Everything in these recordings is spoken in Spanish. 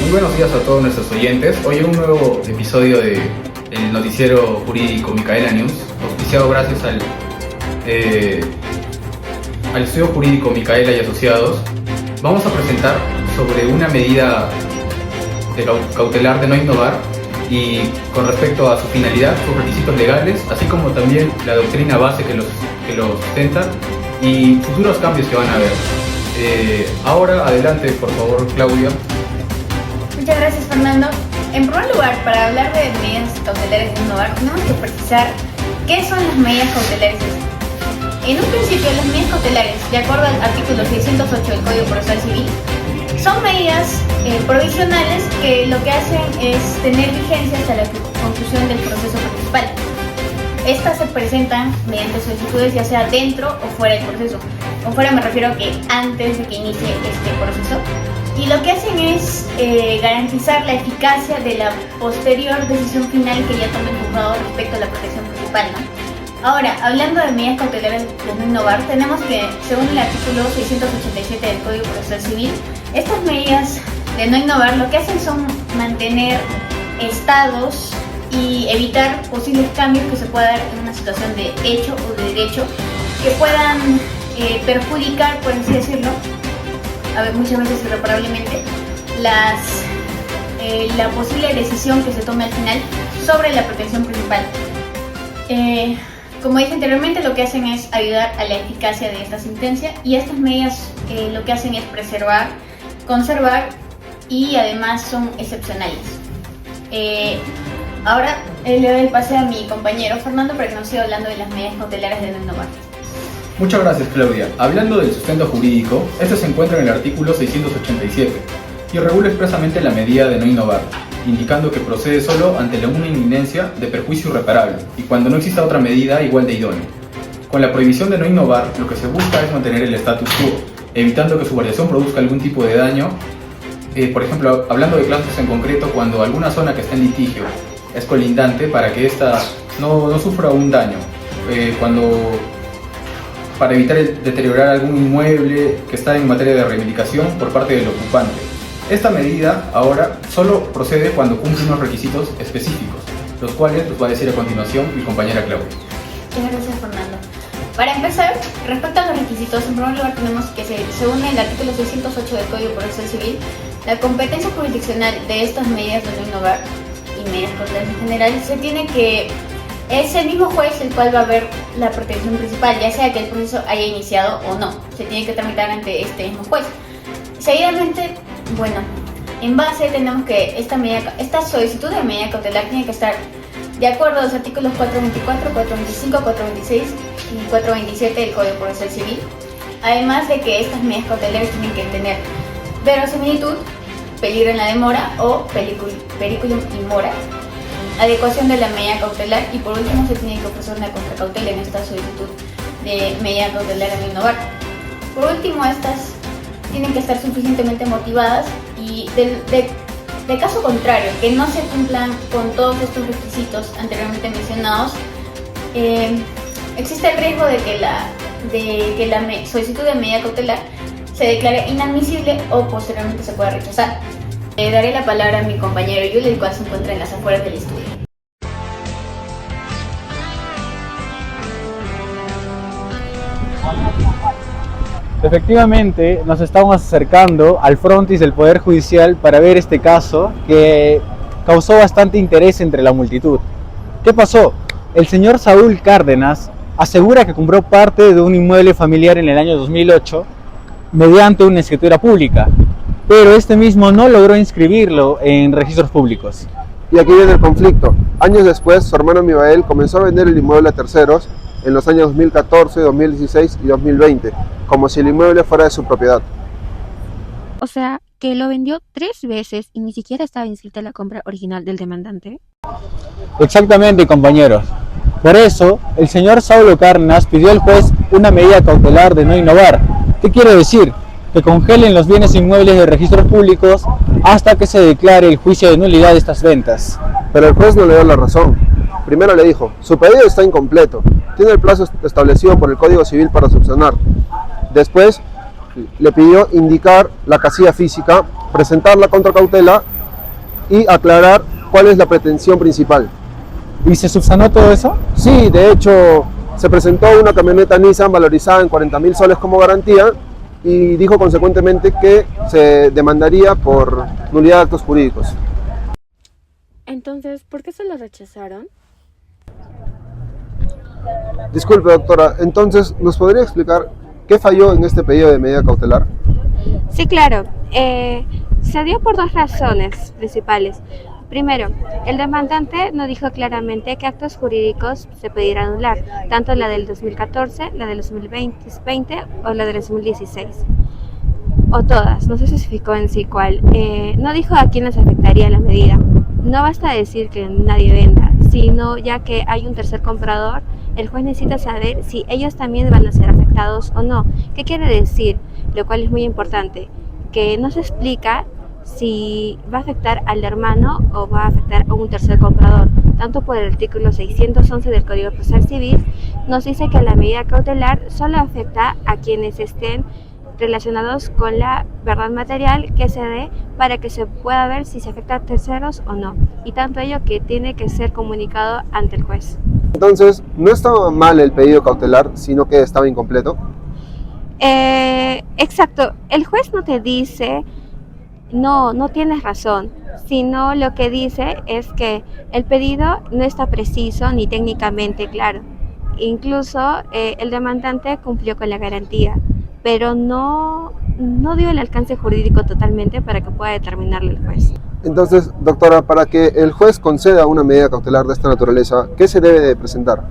Muy buenos días a todos nuestros oyentes. Hoy un nuevo episodio de el noticiero jurídico Micaela News, auspiciado gracias al estudio jurídico Micaela y Asociados. Vamos a presentar sobre una medida cautelar de no innovar y con respecto a su finalidad, sus requisitos legales, así como también la doctrina base que los sustenta y futuros cambios que van a haber. Ahora, adelante, por favor, Claudia. Muchas gracias, Fernando. En primer lugar, para hablar de medidas cautelares de innovar, tenemos que precisar qué son las medidas cautelares. En un principio, las medidas cautelares, de acuerdo al artículo 608 del Código Procesal Civil, son medidas provisionales que lo que hacen es tener vigencia hasta la conclusión del proceso principal. Estas se presentan mediante solicitudes ya sea dentro o fuera del proceso. Con fuera me refiero a que antes de que inicie este proceso. Y lo que hacen es garantizar la eficacia de la posterior decisión final que ya tome el juzgado respecto a la protección principal, ¿no? Ahora, hablando de medidas cautelares de no innovar, tenemos que, según el artículo 687 del Código Procesal Civil, estas medidas de no innovar lo que hacen son mantener estados y evitar posibles cambios que se puedan dar en una situación de hecho o de derecho que puedan perjudicar, por así decirlo, muchas veces irreparablemente, la posible decisión que se tome al final sobre la protección principal. Como dije anteriormente, lo que hacen es ayudar a la eficacia de esta sentencia y estas medidas lo que hacen es preservar, conservar y además son excepcionales. Ahora le doy el pase a mi compañero Fernando para que nos siga hablando de las medidas cautelares de no innovar. Muchas gracias, Claudia. Hablando del sustento jurídico, este se encuentra en el artículo 687 y regula expresamente la medida de no innovar, indicando que procede solo ante una inminencia de perjuicio irreparable y cuando no exista otra medida igual de idónea. Con la prohibición de no innovar, lo que se busca es mantener el status quo, evitando que su variación produzca algún tipo de daño. Por ejemplo, hablando de casos en concreto, cuando alguna zona que está en litigio es colindante para que ésta no sufra un daño, para evitar deteriorar algún inmueble que está en materia de reivindicación por parte del ocupante. Esta medida ahora solo procede cuando cumple unos requisitos específicos, los cuales los va a decir a continuación mi compañera Claudia. Muchas gracias, Fernando. Para empezar, respecto a los requisitos, en primer lugar tenemos que, según el artículo 608 del Código Procesal Civil, la competencia jurisdiccional de estas medidas de no innovar y medidas cautelares en general es el mismo juez el cual va a ver la protección principal, ya sea que el proceso haya iniciado o no. Se tiene que tramitar ante este mismo juez. Seguidamente, en base tenemos que esta solicitud de medida cautelar tiene que estar de acuerdo a los artículos 424, 425, 426 y 427 del Código Procesal Civil. Además de que estas medidas cautelares tienen que tener verosimilitud, peligro en la demora o periculum in mora, adecuación de la medida cautelar y por último se tiene que ofrecer una contracautela en esta solicitud de medida cautelar a no innovar. Por último, estas tienen que estar suficientemente motivadas y de caso contrario, que no se cumplan con todos estos requisitos anteriormente mencionados, existe el riesgo de que la solicitud de medida cautelar se declare inadmisible o posteriormente se pueda rechazar. Le daré la palabra a mi compañero Yul, el cual se encuentra en las afueras del estudio. Efectivamente, nos estamos acercando al frontis del Poder Judicial para ver este caso que causó bastante interés entre la multitud. ¿Qué pasó? El señor Saúl Cárdenas asegura que compró parte de un inmueble familiar en el año 2008 mediante una escritura pública, pero este mismo no logró inscribirlo en registros públicos. Y aquí viene el conflicto. Años después, su hermano Mibael comenzó a vender el inmueble a terceros en los años 2014, 2016 y 2020, como si el inmueble fuera de su propiedad. O sea, que lo vendió 3 veces y ni siquiera estaba inscrita la compra original del demandante. Exactamente, compañeros. Por eso, el señor Saulo Cárdenas pidió al juez una medida cautelar de no innovar. ¿Qué quiere decir? Que congelen los bienes inmuebles de registros públicos hasta que se declare el juicio de nulidad de estas ventas. Pero el juez no le dio la razón. Primero le dijo, su pedido está incompleto, tiene el plazo establecido por el Código Civil para subsanar. Después le pidió indicar la casilla física, presentar la contracautela y aclarar cuál es la pretensión principal. ¿Y se subsanó todo eso? Sí, de hecho, se presentó una camioneta Nissan valorizada en 40.000 soles como garantía y dijo consecuentemente que se demandaría por nulidad de actos jurídicos. Entonces, ¿por qué se lo rechazaron? Disculpe, doctora, entonces, ¿nos podría explicar qué falló en este pedido de medida cautelar? Sí, claro. Se dio por dos razones principales. Primero, el demandante no dijo claramente qué actos jurídicos se pudiera anular, tanto la del 2014, la del 2020 o la del 2016. O todas, no se especificó en sí cuál. No dijo a quién les afectaría la medida. No basta decir que nadie venda, sino ya que hay un tercer comprador, el juez necesita saber si ellos también van a ser afectados o no. ¿Qué quiere decir? Lo cual es muy importante, que no se explica si va a afectar al hermano o va a afectar a un tercer comprador. Tanto por el artículo 611 del Código Procesal Civil nos dice que la medida cautelar solo afecta a quienes estén relacionados con la verdad material que se dé para que se pueda ver si se afecta a terceros o no. Y tanto ello que tiene que ser comunicado ante el juez. Entonces, no estaba mal el pedido cautelar, sino que estaba incompleto. Exacto, el juez no te dice no tienes razón, sino lo que dice es que el pedido no está preciso ni técnicamente claro. Incluso el demandante cumplió con la garantía, pero no dio el alcance jurídico totalmente para que pueda determinarlo el juez. Entonces, doctora, para que el juez conceda una medida cautelar de esta naturaleza, ¿qué se debe de presentar?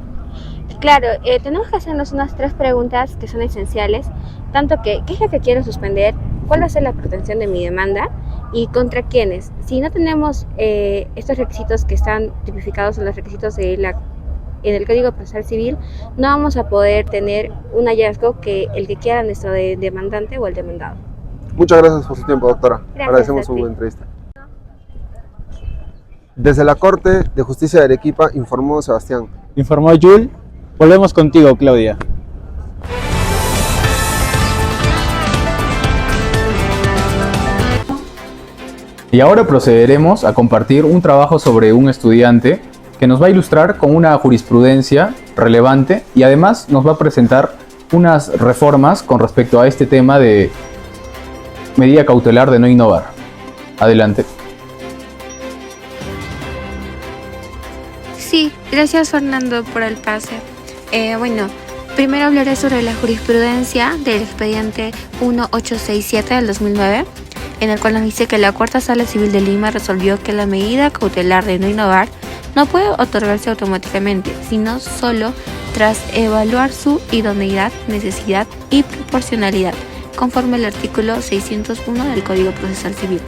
Claro, tenemos que hacernos unas 3 preguntas que son esenciales, tanto que ¿qué es lo que quiero suspender? ¿Cuál va a ser la pretensión de mi demanda? ¿Y contra quiénes? Si no tenemos estos requisitos que están tipificados en los requisitos en el Código Procesal Civil, no vamos a poder tener un hallazgo que el que quiera nuestro demandante o el demandado. Muchas gracias por su tiempo, doctora. Gracias Agradecemos a ti. su entrevista. Desde la Corte de Justicia de Arequipa informó Sebastián. Informó Yul. Volvemos contigo, Claudia. Y ahora procederemos a compartir un trabajo sobre un estudiante que nos va a ilustrar con una jurisprudencia relevante y además nos va a presentar unas reformas con respecto a este tema de medida cautelar de no innovar. Adelante. Sí, gracias Fernando por el pase. Primero hablaré sobre la jurisprudencia del expediente 1867 del 2009, en el cual nos dice que la Cuarta Sala Civil de Lima resolvió que la medida cautelar de no innovar no puede otorgarse automáticamente, sino solo tras evaluar su idoneidad, necesidad y proporcionalidad, conforme al artículo 601 del Código Procesal Civil.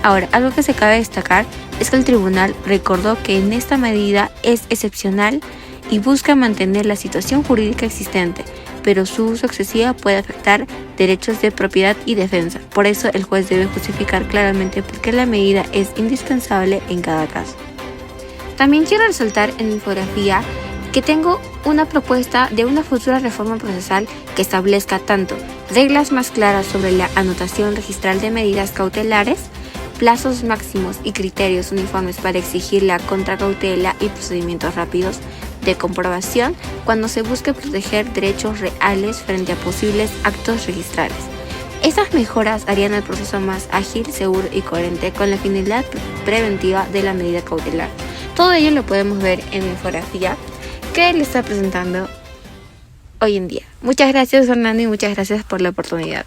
Ahora, algo que se cabe destacar es que el tribunal recordó que en esta medida es excepcional y busca mantener la situación jurídica existente, pero su uso excesivo puede afectar derechos de propiedad y defensa. Por eso el juez debe justificar claramente por qué la medida es indispensable en cada caso. También quiero resaltar en mi infografía que tengo una propuesta de una futura reforma procesal que establezca tanto reglas más claras sobre la anotación registral de medidas cautelares, plazos máximos y criterios uniformes para exigir la contracautela y procedimientos rápidos de comprobación cuando se busque proteger derechos reales frente a posibles actos registrales. Estas mejoras harían el proceso más ágil, seguro y coherente con la finalidad preventiva de la medida cautelar. Todo ello lo podemos ver en mi infografía que le está presentando hoy en día. Muchas gracias Fernando y muchas gracias por la oportunidad.